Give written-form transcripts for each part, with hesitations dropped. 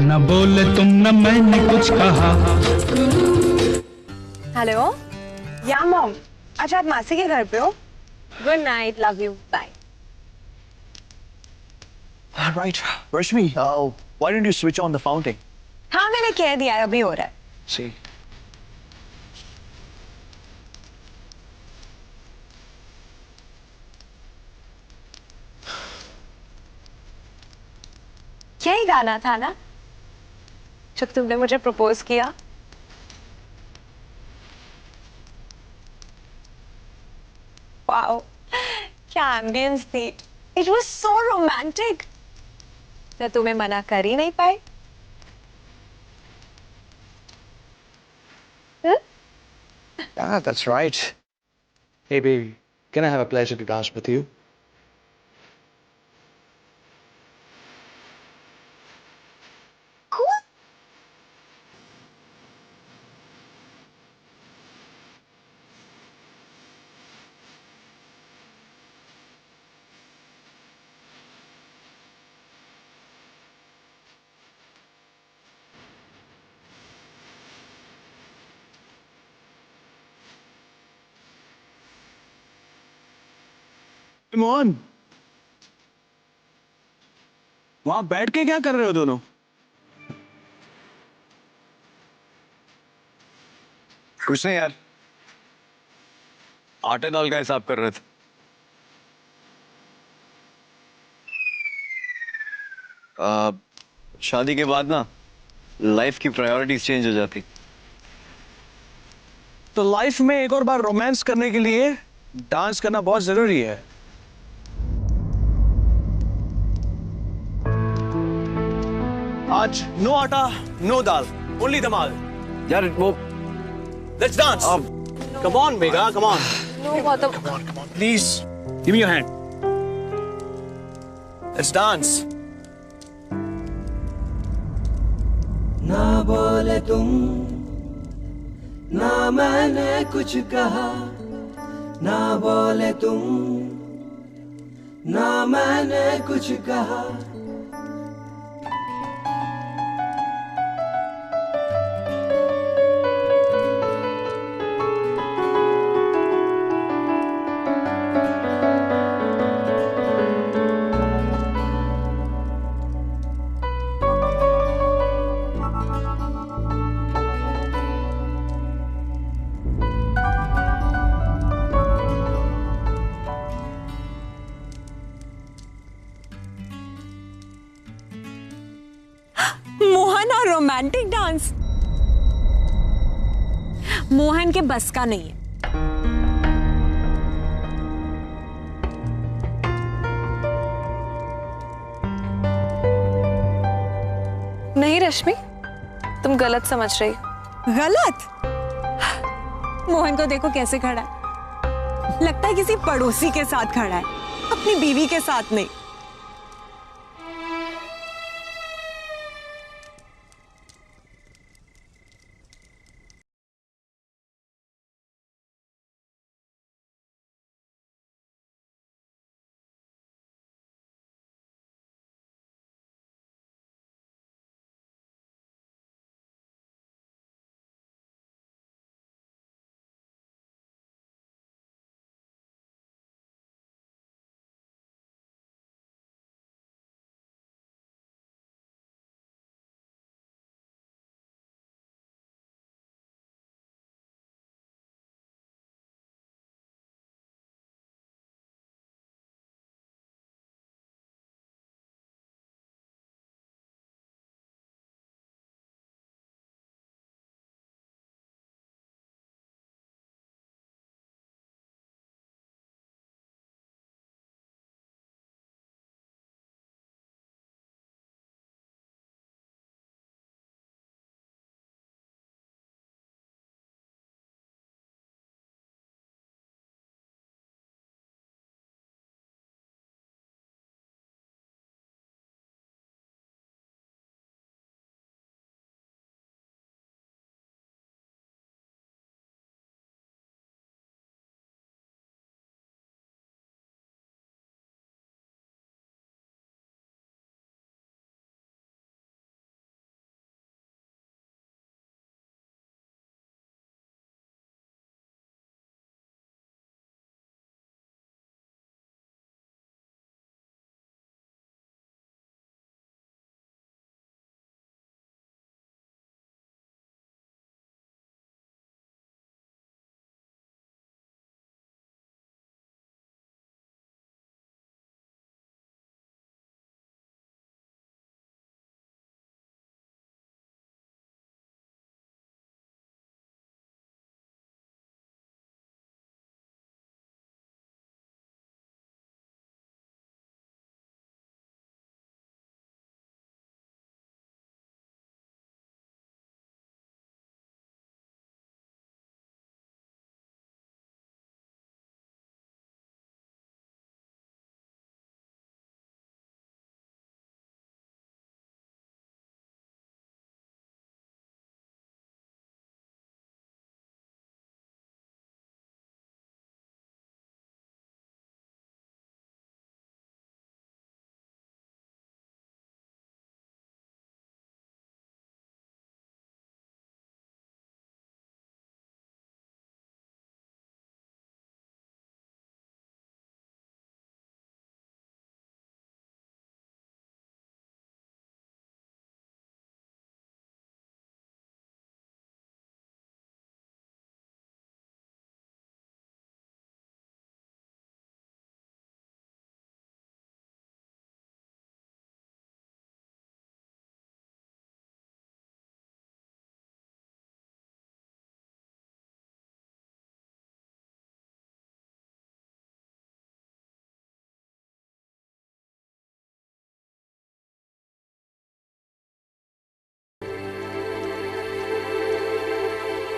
न बोले तुम न मैंने कुछ कहा। हेलो। या मॉम, अच्छा आप मासी के घर पे हो? Good night, love you, bye. Right, Rashmi, why don't you switch on the fountain? हाँ मैंने कह दिया है, अभी हो रहा है। See. यही गाना था ना जब तुमने मुझे प्रपोज किया? वाओ, क्या एम्बियंस थी। It was so romantic. मैं तुम्हें मना कर ही नहीं पाई। Yeah, that's right. Hey, baby, can I have a pleasure to dance with you? Cool. Come on. वहां बैठ के क्या कर रहे हो दोनों? कुछ नहीं यार, आटे दाल का हिसाब कर रहे थे। शादी के बाद ना लाइफ की प्रायोरिटीज चेंज हो जाती। तो लाइफ में एक और बार रोमांस करने के लिए डांस करना बहुत जरूरी है। आज नो आटा नो दाल, ओनली धमाल। यार वो let's dance. Come on mega, come on. No, Gautam. Come on, please. Give me your hand. Let's dance. ना बोले तुम, ना मैंने कुछ कहा, ना बोले तुम, ना मैंने कुछ कहा। मोहन और रोमांटिक डांस मोहन के बस का नहीं है। नहीं रश्मि, तुम गलत समझ रही हो। गलत? मोहन को देखो कैसे खड़ा है, लगता है किसी पड़ोसी के साथ खड़ा है, अपनी बीवी के साथ नहीं।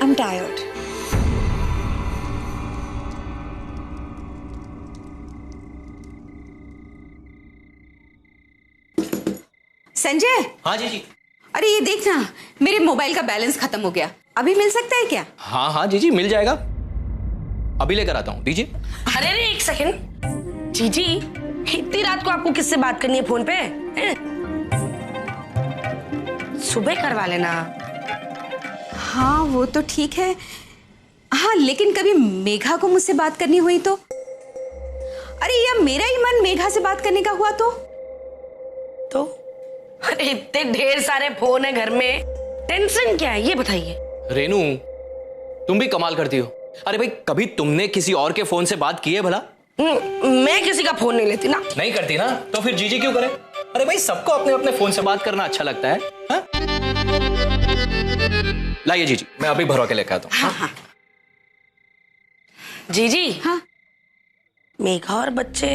I'm tired. संजय। हाँ जीजी। अरे ये देख ना, मेरे मोबाइल का बैलेंस खत्म हो गया, अभी मिल सकता है क्या? हाँ हाँ जीजी मिल जाएगा, अभी लेकर आता हूँ, दीजिए। अरे अरे एक सेकंड, जीजी इतनी रात को आपको किससे बात करनी है फोन पे? सुबह करवा लेना। हाँ वो तो ठीक है, हाँ लेकिन कभी मेघा को मुझसे बात करनी हुई तो? अरे या मेरा ही मन मेघा से बात करने का हुआ तो? अरे इतने ढेर सारे फोन है घर में, टेंशन क्या है ये बताइए। रेनू तुम भी कमाल करती हो। अरे भाई कभी तुमने किसी और के फोन से बात की है भला? मैं किसी का फोन नहीं लेती ना। नहीं करती ना, तो फिर जीजी क्यों करे? अरे भाई सबको अपने अपने फोन से बात करना अच्छा लगता है। हाँ? लाइए जीजी, मैं अभी भरवा के लेकर आता हूँ। हाँ हाँ। जीजी। हाँ मेघा और बच्चे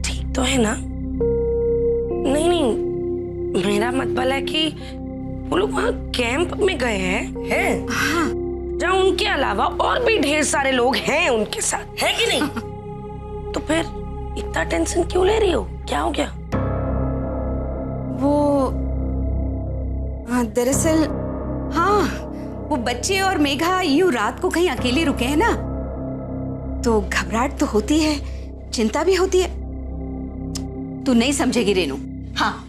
ठीक तो है ना? नहीं नहीं, मेरा मतलब है कि वो लोग वहाँ कैंप में गए हैं? हाँ। जहाँ उनके अलावा और भी ढेर सारे लोग हैं उनके साथ, है कि नहीं? तो फिर इतना टेंशन क्यों ले रही हो, क्या हो गया? वो दरअसल हाँ, वो बच्चे और मेघा यूं रात को कहीं अकेले रुके हैं ना, तो घबराहट तो होती है, चिंता भी होती है। तू नहीं समझेगी रेनू। हाँ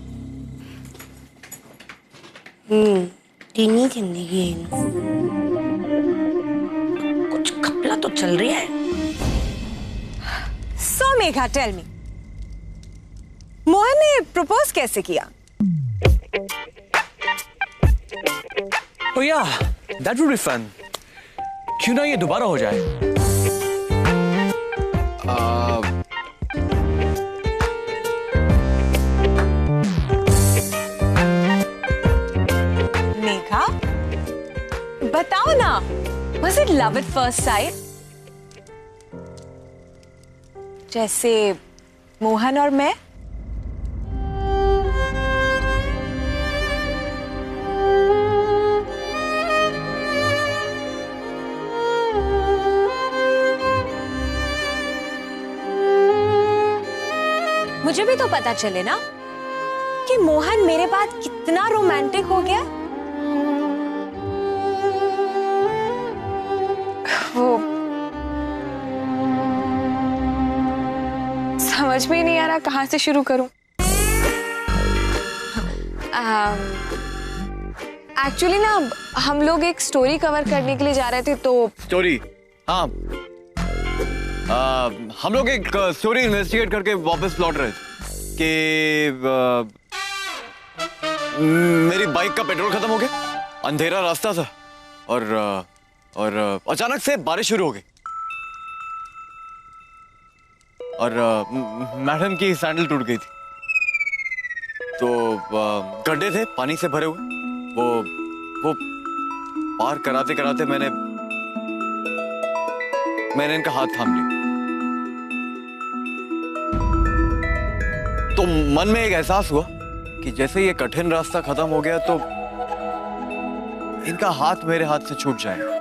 टीनी जिंदगी है ना, कुछ घपला तो चल रही है। So Megha, tell me, Mohan ने प्रपोज कैसे किया? Oh yeah, that would be fun. क्यों ना ये दोबारा हो जाए? मेघा, बताओ ना, was it love at first sight? जैसे मोहन और मैं? मुझे भी तो पता चले ना कि मोहन मेरे बाद कितना रोमांटिक हो गया। वो समझ में ही नहीं आ रहा कहाँ से शुरू करूं। एक्चुअली ना हम लोग एक स्टोरी कवर करने के लिए जा रहे थे तो। स्टोरी? हाँ, हम लोग एक स्टोरी इन्वेस्टिगेट करके वापस लौट रहे थे कि मेरी बाइक का पेट्रोल खत्म हो गया, अंधेरा रास्ता था और अचानक से बारिश शुरू हो गई और मैडम की सैंडल टूट गई थी। तो गड्ढे थे पानी से भरे हुए, वो पार कराते कराते मैंने इनका हाथ थाम लिया। तो मन में एक एहसास हुआ कि जैसे ये कठिन रास्ता खत्म हो गया तो इनका हाथ मेरे हाथ से छूट जाएगा।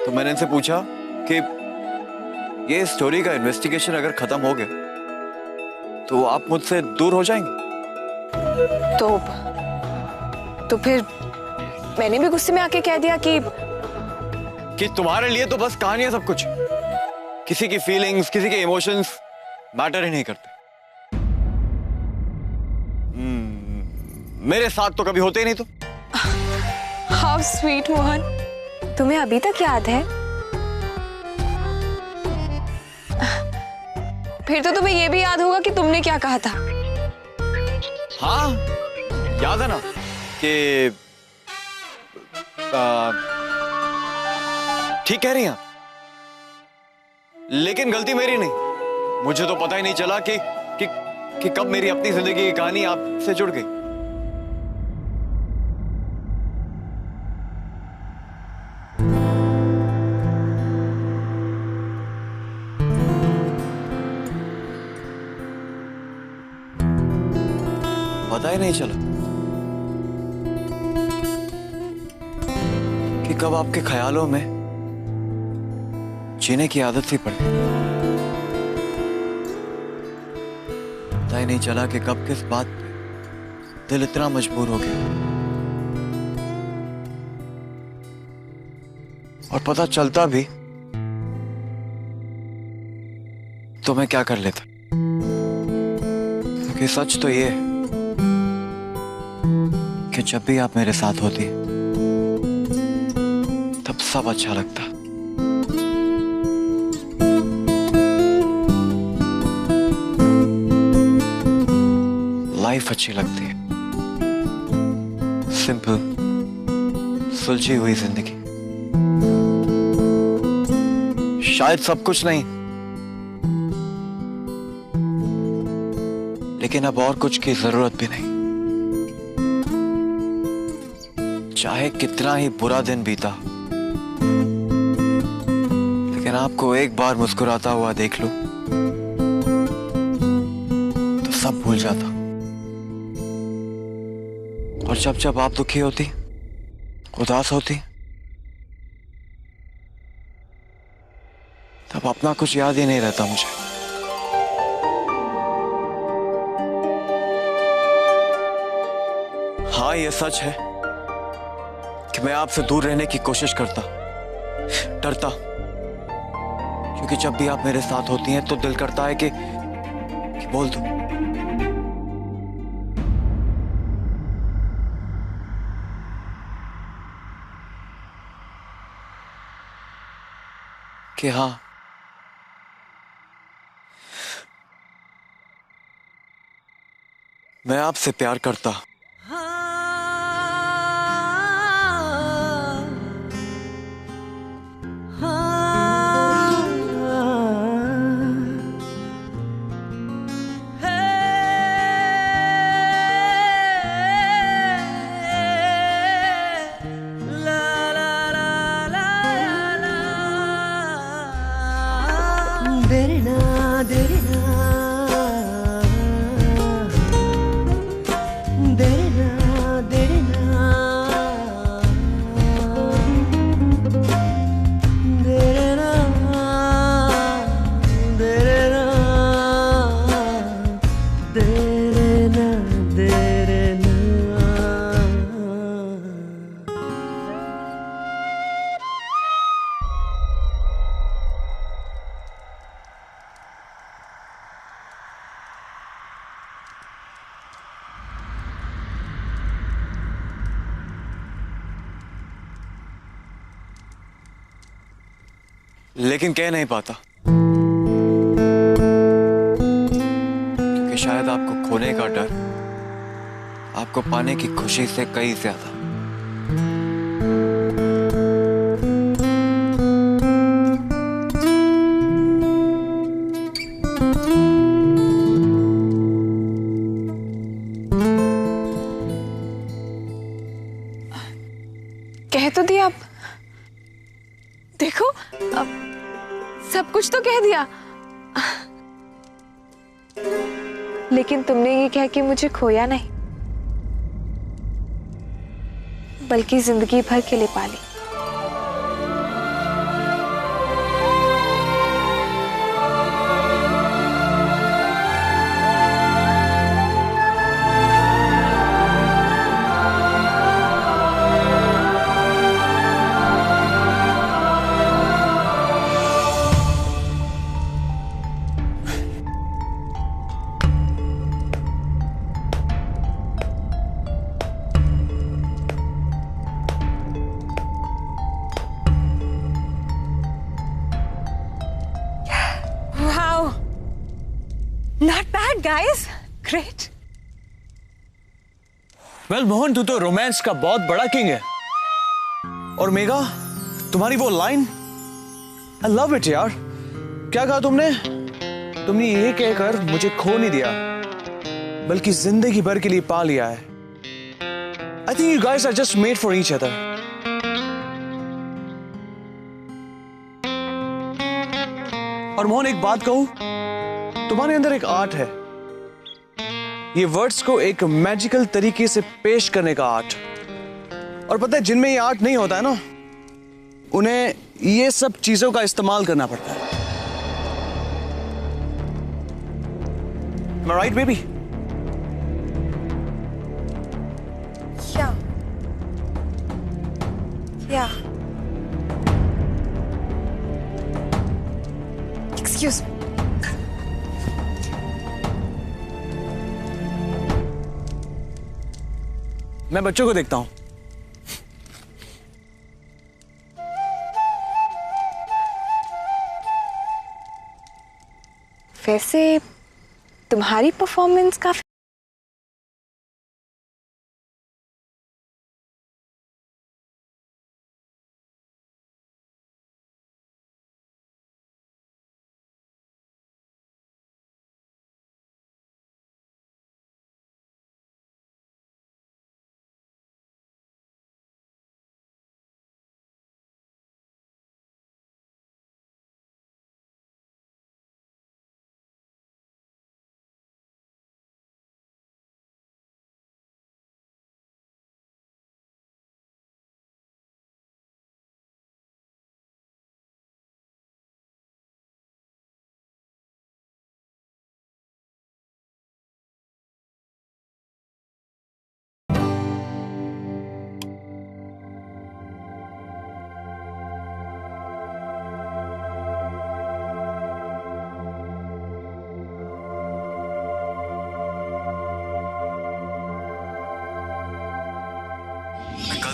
तो मैंने इनसे पूछा कि ये स्टोरी का इन्वेस्टिगेशन अगर खत्म हो गया तो आप मुझसे दूर हो जाएंगे? तो फिर मैंने भी गुस्से में आके कह दिया कि तुम्हारे लिए तो बस कहानियां सब कुछ, किसी की फीलिंग्स, किसी के इमोशंस मैटर ही नहीं करते। मेरे साथ तो कभी होते ही नहीं। तो हाउ स्वीट मोहन, तुम्हें अभी तक याद है? फिर तो तुम्हें यह भी याद होगा कि तुमने क्या कहा था। हाँ याद है ना कि ठीक कह रही हैं आप, लेकिन गलती मेरी नहीं। मुझे तो पता ही नहीं चला कि कब मेरी अपनी जिंदगी की कहानी आपसे जुड़ गई। पता ही नहीं चला। कब आपके ख्यालों में जीने की आदत सी पड़ गई। पता ही नहीं चला कि कब किस बात पे दिल इतना मजबूर हो गया, और पता चलता भी तो मैं क्या कर लेता। क्योंकि सच तो ये है कि जब भी आप मेरे साथ होती तब सब अच्छा लगता। लाइफ अच्छी लगती है, सिंपल सुलझी हुई जिंदगी। शायद सब कुछ नहीं, लेकिन अब और कुछ की जरूरत भी नहीं। चाहे कितना ही बुरा दिन बीता, लेकिन आपको एक बार मुस्कुराता हुआ देख लो तो सब भूल जाता। और जब जब आप दुखी होती, उदास होती, तब अपना कुछ याद ही नहीं रहता मुझे। हाँ, ये सच है कि मैं आपसे दूर रहने की कोशिश करता, डरता, क्योंकि जब भी आप मेरे साथ होती हैं तो दिल करता है कि बोल दूं। कि हाँ, मैं आपसे प्यार करता। लेकिन कह नहीं पाता, क्योंकि शायद आपको खोने का डर आपको पाने की खुशी से कहीं ज्यादा। कह तो दिया, अब देखो, अब सब कुछ तो कह दिया, लेकिन तुमने ये कह के मुझे खोया नहीं, बल्कि जिंदगी भर के लिए पाली। Not bad, guys. Great. Well Mohan, तू तो रोमांस का बहुत बड़ा किंग है। और मेघा, तुम्हारी वो लाइन, आई लव इट यार। क्या कहा तुमने? तुमने ये कहकर मुझे खो नहीं दिया, बल्कि जिंदगी भर के लिए पा लिया है। I think you guys are just made for each other. और मोहन, एक बात कहूं, तुम्हारे अंदर एक आर्ट है, ये वर्ड्स को एक मैजिकल तरीके से पेश करने का आर्ट। और पता है, जिनमें ये आर्ट नहीं होता है ना, उन्हें ये सब चीजों का इस्तेमाल करना पड़ता है। Am I right, baby? क्या क्या एक्सक्यूज मैं बच्चों को देखता हूं। वैसे तुम्हारी परफॉर्मेंस काफी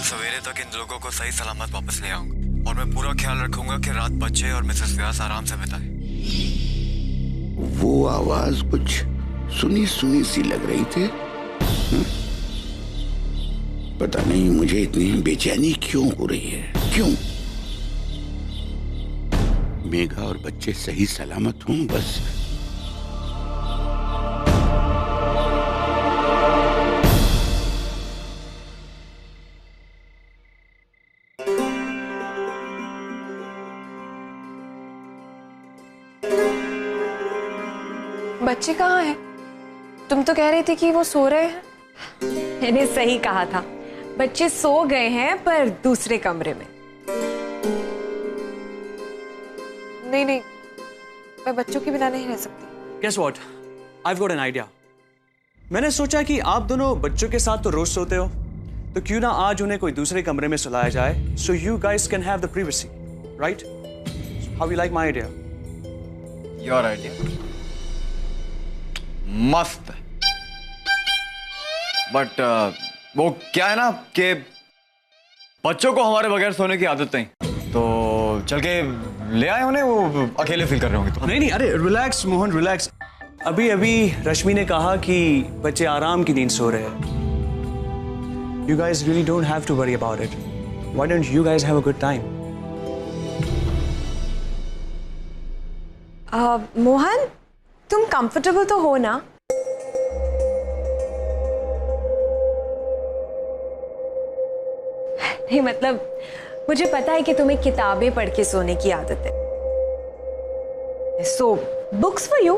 सवेरे तक इन लोगों को सही सलामत वापस ले आऊंगा और मैं पूरा ख्याल रखूंगा कि रात बच्चे और मिसेस व्यास आराम से बिताए। वो आवाज कुछ सुनी सुनी सी लग रही थी। पता नहीं मुझे इतनी बेचैनी क्यों हो रही है। क्यों? मेघा और बच्चे सही सलामत हों बस। बच्चे कहाँ हैं? तुम तो कह रही थी कि वो सो रहे हैं। मैंने सही कहा था, बच्चे सो गए हैं पर दूसरे कमरे में। नहीं नहीं, मैं बच्चों के बिना नहीं रह सकती। Guess what? I've got an idea. मैंने सोचा कि आप दोनों बच्चों के साथ तो रोज सोते हो, तो क्यों ना आज उन्हें कोई दूसरे कमरे में सुलाया जाए, so you guys can have the privacy, right? How you like my idea? Your idea. मस्त है, बट वो क्या है ना कि बच्चों को हमारे बगैर सोने की आदत नहीं, तो चल के ले आए उन्हें, वो अकेले फील कर रहे होंगे तो। नहीं, अरे रिलैक्स मोहन, रिलैक्स। अभी रश्मि ने कहा कि बच्चे आराम की नींद सो रहे हैं। You guys really don't have to worry about it. Why don't you guys have a good time? Mohan, तुम कंफर्टेबल तो हो ना? नहीं मतलब मुझे पता है कि तुम्हें किताबें पढ़ के सोने की आदत है, सो बुक्स फॉर यू।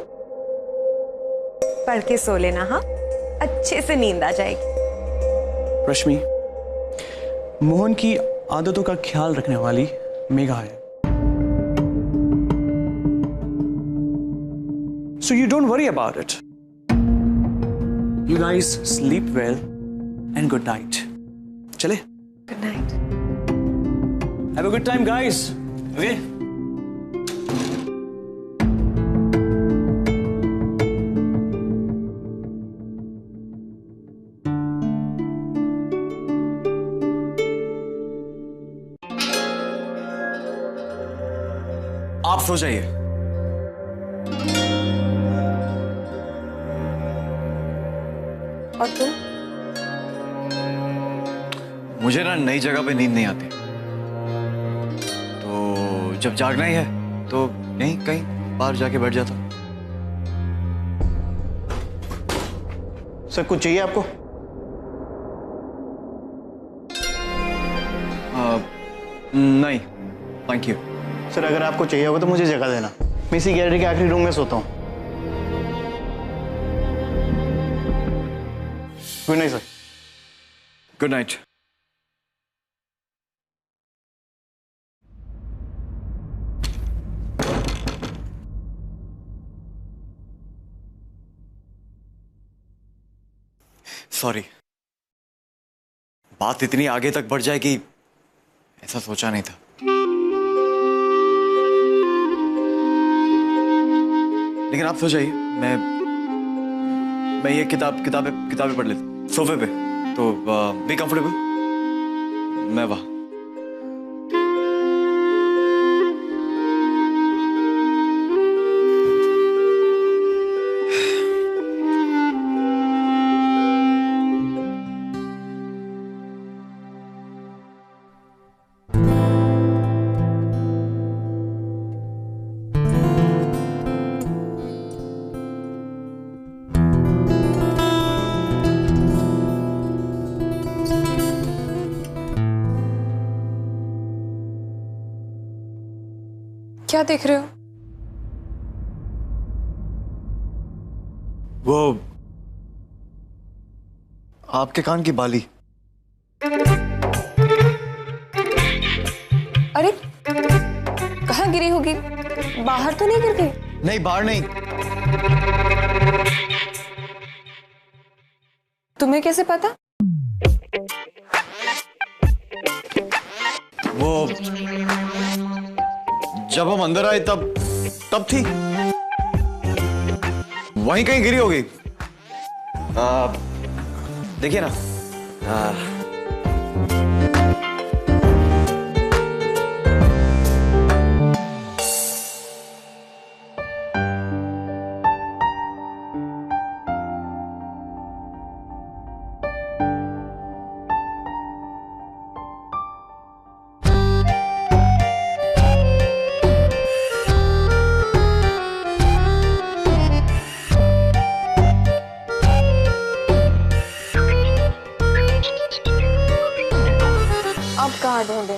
पढ़ के सो लेना, हाँ, अच्छे से नींद आ जाएगी। रश्मि, मोहन की आदतों का ख्याल रखने वाली मेघा है, so you don't worry about it. You guys sleep well and good night. चले? Good night. Have a good time, guys. Okay? आप सो जाइए। और तुम? मुझे ना नई जगह पे नींद नहीं आती, तो जब जागना ही है तो यहीं कहीं बाहर जाके बैठ जाता। सर कुछ चाहिए आपको? नहीं, थैंक यू। सर अगर आपको चाहिए होगा तो मुझे जगह देना, मैं इसी गैलरी के आखिरी रूम में सोता हूँ। Good night sir. Good night. Sorry, बात इतनी आगे तक बढ़ जाएगी ऐसा सोचा नहीं था। लेकिन आप सो जाइए, मैं ये किताबें पढ़ लेता सोफे पे, तो बी कंफर्टेबल। मैं वहां क्या देख रहे हो? वो आपके कान की बाली। अरे कहाँ गिरी होगी? बाहर तो नहीं गिर गई? नहीं, बाहर नहीं। तुम्हें कैसे पता? वो जब हम अंदर आए तब थी, वहीं कहीं गिरी होगी। देखिए ना, कहाँ ढूंढे?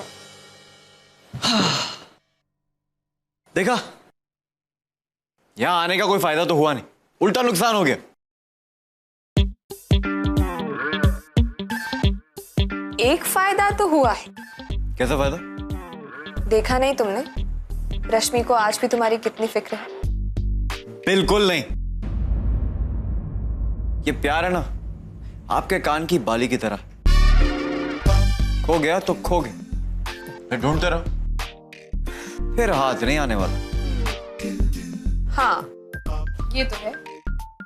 देखा, यहां आने का कोई फायदा तो हुआ नहीं, उल्टा नुकसान हो गया। एक फायदा तो हुआ है। कैसा फायदा? देखा नहीं तुमने रश्मि को आज भी तुम्हारी कितनी फिक्र है? बिल्कुल नहीं। ये प्यार है ना, आपके कान की बाली की तरह, खो गया तो खो गया, फिर ढूंढते रहो, फिर हाथ नहीं आने वाला। हाँ ये तो है,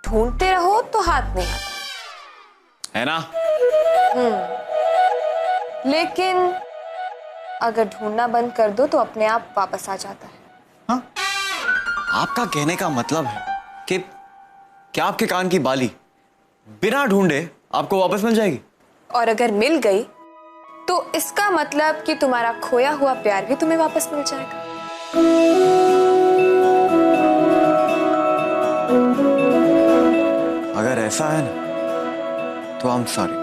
ढूंढते रहो तो हाथ नहीं आता, है ना? लेकिन अगर ढूंढना बंद कर दो तो अपने आप वापस आ जाता है। हाँ? आपका कहने का मतलब है कि क्या आपके कान की बाली बिना ढूंढे आपको वापस मिल जाएगी? और अगर मिल गई तो इसका मतलब कि तुम्हारा खोया हुआ प्यार भी तुम्हें वापस मिल जाएगा। अगर ऐसा है ना तो आई एम सॉरी,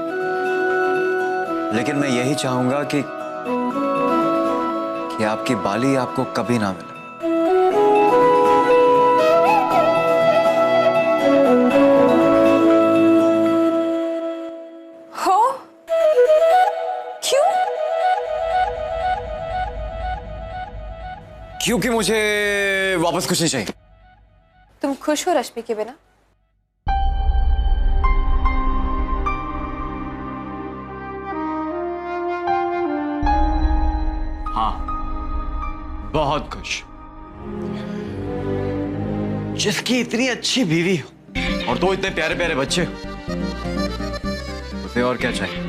लेकिन मैं यही चाहूंगा कि आपकी बाली आपको कभी ना मिले। हो? क्यों? क्योंकि मुझे वापस कुछ नहीं चाहिए। तुम खुश हो रश्मि के बिना? हाँ, बहुत खुश। जिसकी इतनी अच्छी बीवी हो और दो इतने प्यारे प्यारे बच्चे, उसे और क्या चाहिए?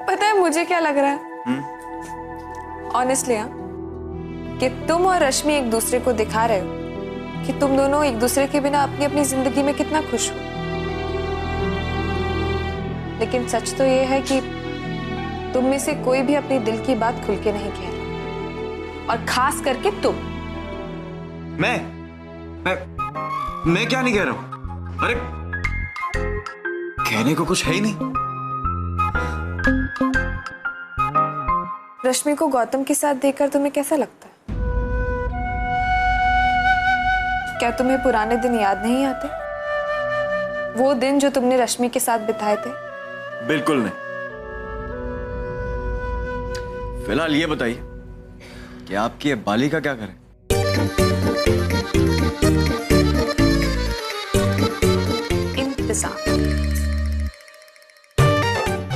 पता है मुझे क्या लग रहा है? ऑनेस्टली कि तुम और रश्मि एक दूसरे को दिखा रहे हो कि तुम दोनों एक दूसरे के बिना अपनी अपनी जिंदगी में कितना खुश हो। लेकिन सच तो ये है कि तुम में से कोई भी अपने दिल की बात खुल के नहीं कह रहा, और खास करके तुम। मैं क्या नहीं कह रहा हूं? अरे कहने को कुछ है ही नहीं। रश्मि को गौतम के साथ देखकर तुम्हें कैसा लगता है? क्या तुम्हें पुराने दिन याद नहीं आते? वो दिन जो तुमने रश्मि के साथ बिताए थे? बिल्कुल नहीं। फिलहाल ये बताइए कि आपकी ये बाली का क्या करें?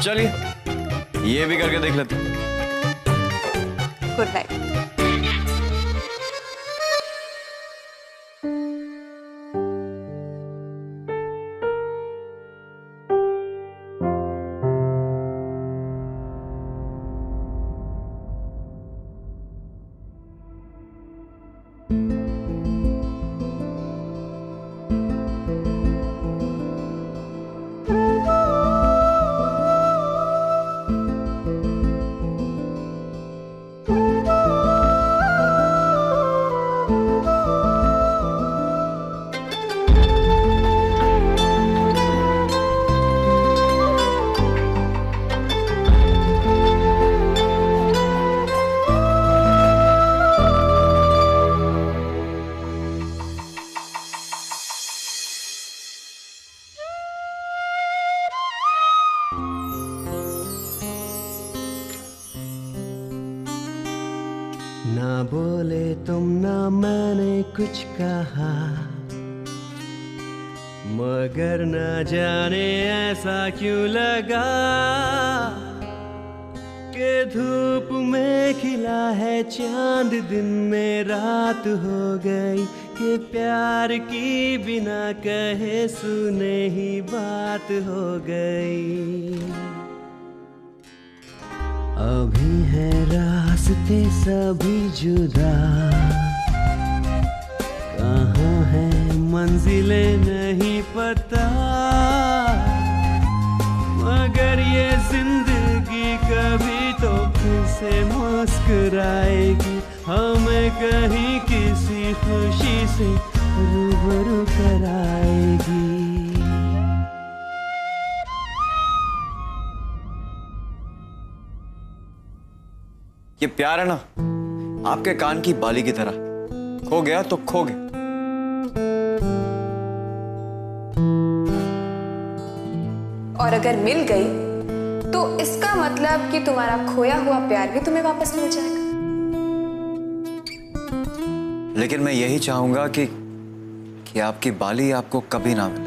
चलिए ये भी करके देख लेते हैं। Good night. ना बोले तुम ना मैंने कुछ कहा, मगर न जाने ऐसा क्यों लगा कि धूप में खिला है चांद, दिन में रात हो गई कि प्यार की बिना कहे सुने ही बात हो गई। अभी है रास्ते सभी जुदा, कहाँ है मंजिलें नहीं पता, मगर ये जिंदगी कभी तो फिर से मुस्कुराएगी, हमें कहीं किसी खुशी से रूबरू कराएगी। ये प्यार है ना आपके कान की बाली की तरह, खो गया तो खो गया। और अगर मिल गई तो इसका मतलब कि तुम्हारा खोया हुआ प्यार भी तुम्हें वापस मिल जाएगा। लेकिन मैं यही चाहूंगा कि आपकी बाली आपको कभी ना मिले।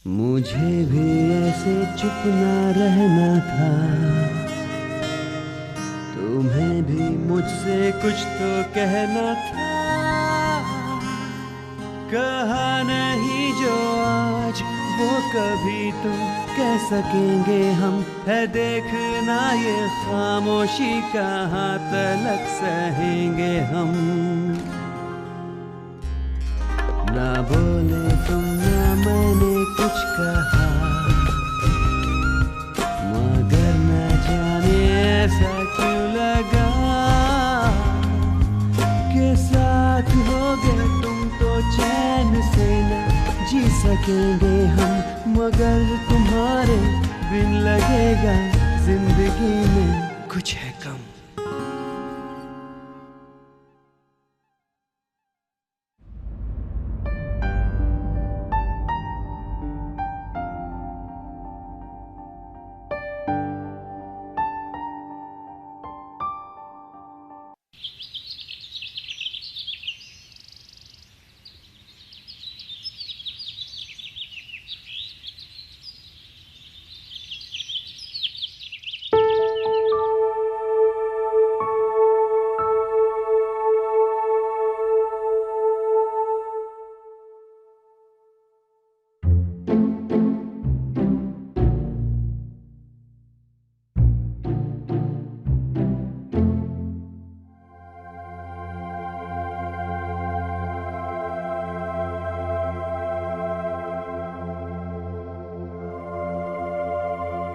मुझे भी ऐसे चुप ना रहना था, तुम्हें भी मुझसे कुछ तो कहना था। कहा नहीं जो आज वो कभी तो कह सकेंगे हम, है देखना ये खामोशी कहाँ तलक सहेंगे हम। ना बोले तुम ना मैंने कुछ कहा, मगर न जाने ऐसा क्यों लगा कि साथ हो गए तुम तो चैन से न जी सकेंगे हम, मगर तुम्हारे बिन लगेगा जिंदगी में कुछ है कम।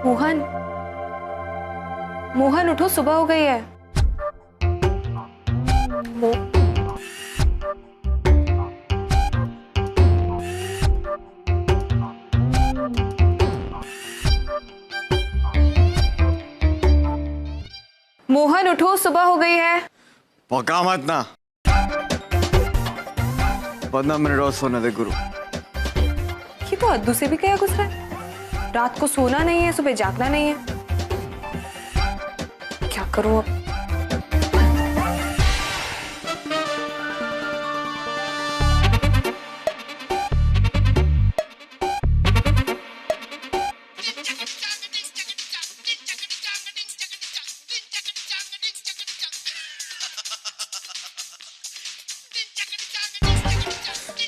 मोहन, मोहन उठो, सुबह हो गई है। मोहन उठो, सुबह हो गई है। पका मत ना, 15 मिनट और सोने दे गुरु। ये तो हद्दू से भी क्या गुस्सा है। रात को सोना नहीं है, सुबह जागना नहीं है। क्या करूं अब?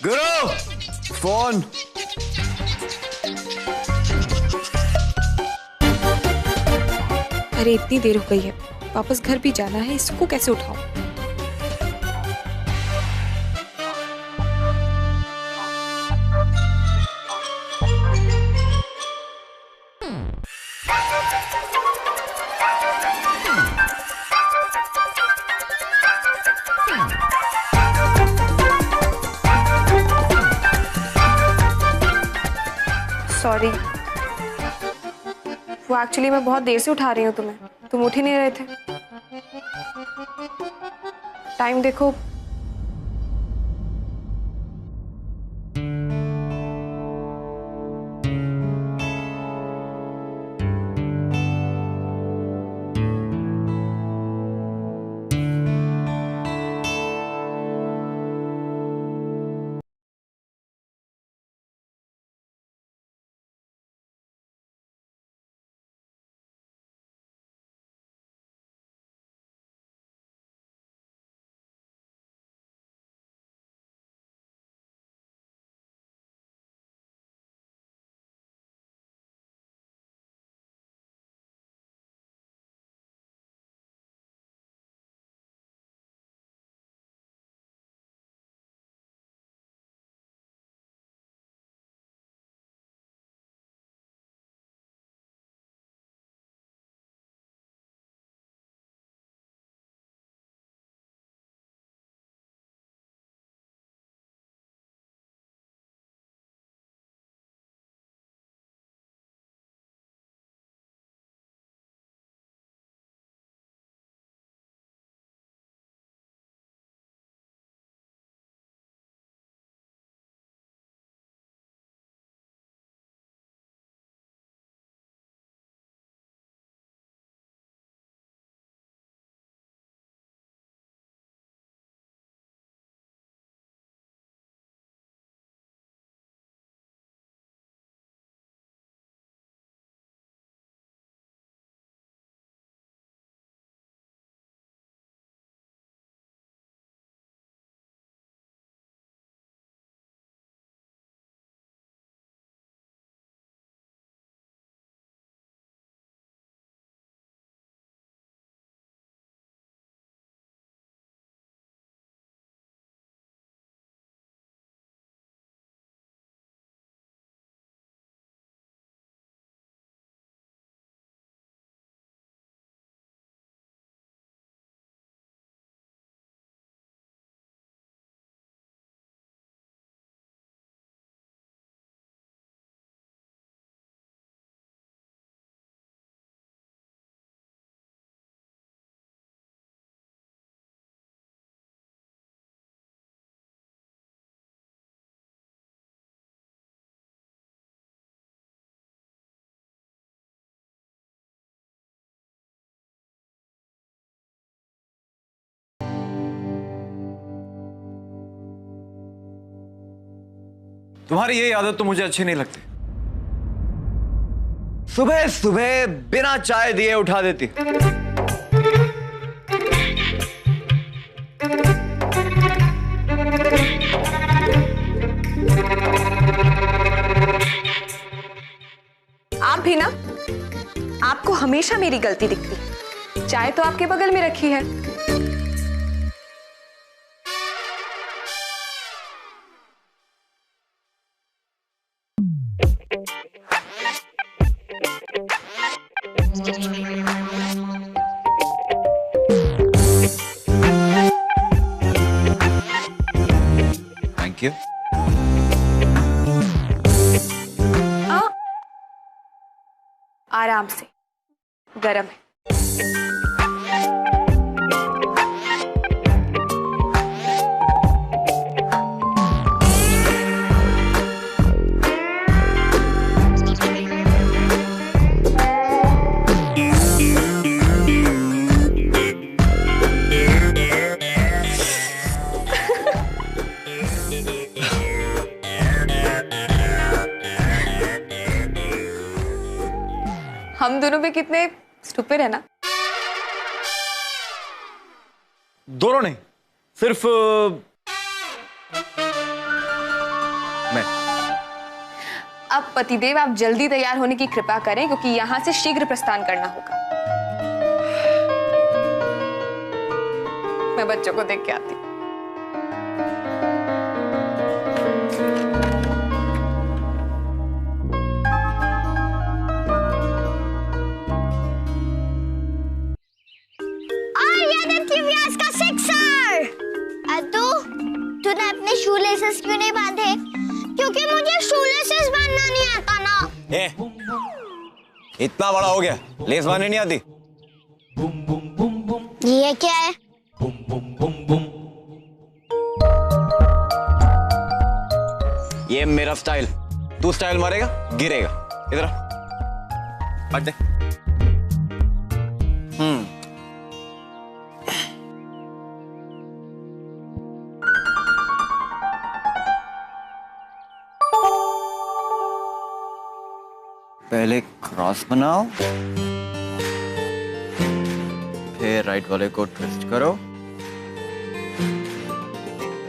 गुरु फोन। अरे इतनी देर हो गई है, वापस घर भी जाना है, इसको कैसे उठाऊं? सॉरी, वो एक्चुअली मैं बहुत देर से उठा रही हूँ तुम्हें, तुम उठ ही नहीं रहे थे। टाइम देखो। तुम्हारी ये आदत तो मुझे अच्छी नहीं लगती। सुबह सुबह बिना चाय दिए उठा देती। आप भी ना, आपको हमेशा मेरी गलती दिखती है। चाय तो आपके बगल में रखी है। Thank you. आराम से, गरम है। हम दोनों भी कितने स्टूपिड है ना। दोनों नहीं, सिर्फ मैं। अब पतिदेव आप जल्दी तैयार होने की कृपा करें क्योंकि यहाँ से शीघ्र प्रस्थान करना होगा। मैं बच्चों को देख के आती हूँ। तूने अपने शू लेसेस क्यों नहीं बांधे? क्योंकि मुझे शू लेसेस बांधना नहीं आता ना। इतना बड़ा हो गया, लेस बांधने नहीं आती? ये क्या है? ये मेरा स्टाइल। तू स्टाइल मारेगा गिरेगा। इधर आ। हट दे। पहले क्रॉस बनाओ, फिर राइट वाले को ट्विस्ट करो।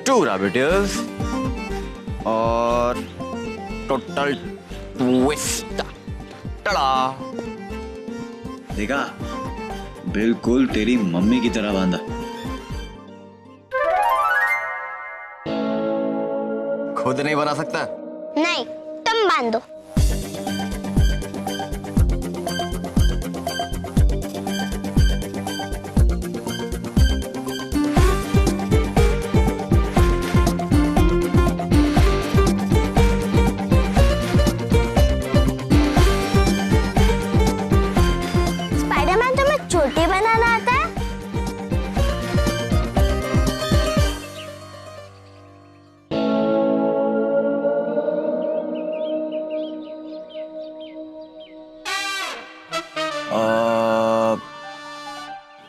2 रैबिट ईयर्स और टोटल ट्विस्ट। टड़ा। देखा, बिल्कुल तेरी मम्मी की तरह बांधा। खुद नहीं बना सकता? नहीं, तुम बांधो।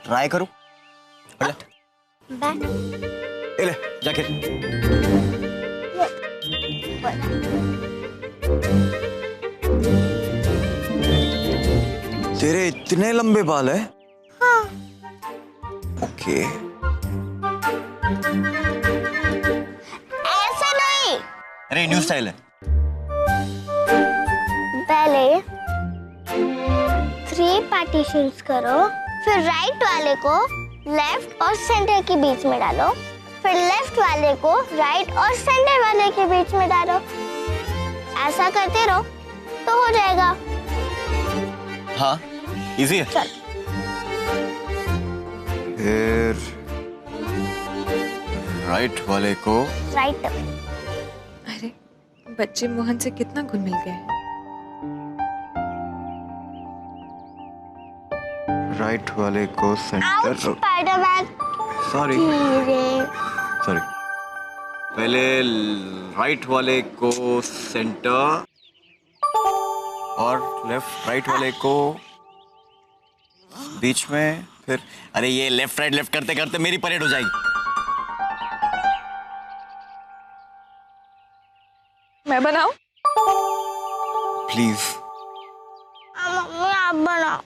ट्राई करूं? ले जैकेट। तेरे इतने लंबे बाल है? हाँ। ओके। ऐसा नहीं। अरे न्यू स्टाइल है। पहले 3 पार्टीशंस करो, फिर राइट वाले को लेफ्ट और सेंटर के बीच में डालो, फिर लेफ्ट वाले को राइट और सेंटर वाले के बीच में डालो। ऐसा करते रहो तो हो जाएगा। हाँ, इजी है। चल। फिर राइट वाले को राइट। अरे बच्चे मोहन से कितना घुल मिल गए हैं। राइट वाले को सेंटर। स्पाइडरमैन। Sorry sorry. पहले राइट वाले को सेंटर और लेफ्ट राइट वाले को बीच में, फिर अरे ये लेफ्ट राइट लेफ्ट करते करते मेरी परेड हो जाएगी। मैं बनाऊं? प्लीज। मम्मी आप बनाओ।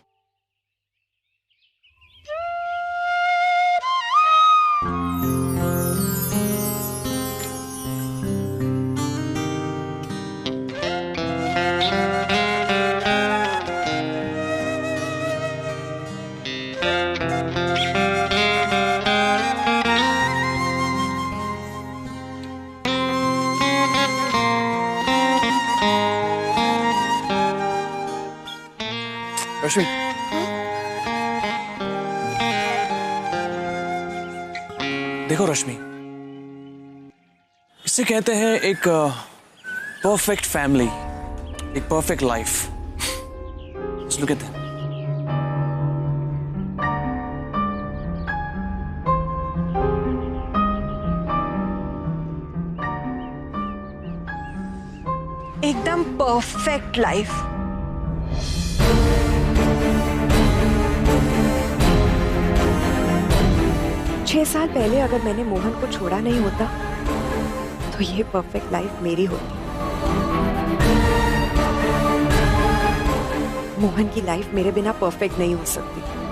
रश्मि, देखो रश्मि, इसे कहते हैं एक परफेक्ट फैमिली, एक perfect life. Look at that. एकदम परफेक्ट लाइफ। छह साल पहले अगर मैंने मोहन को छोड़ा नहीं होता तो ये परफेक्ट लाइफ मेरी होती। मोहन की लाइफ मेरे बिना परफेक्ट नहीं हो सकती।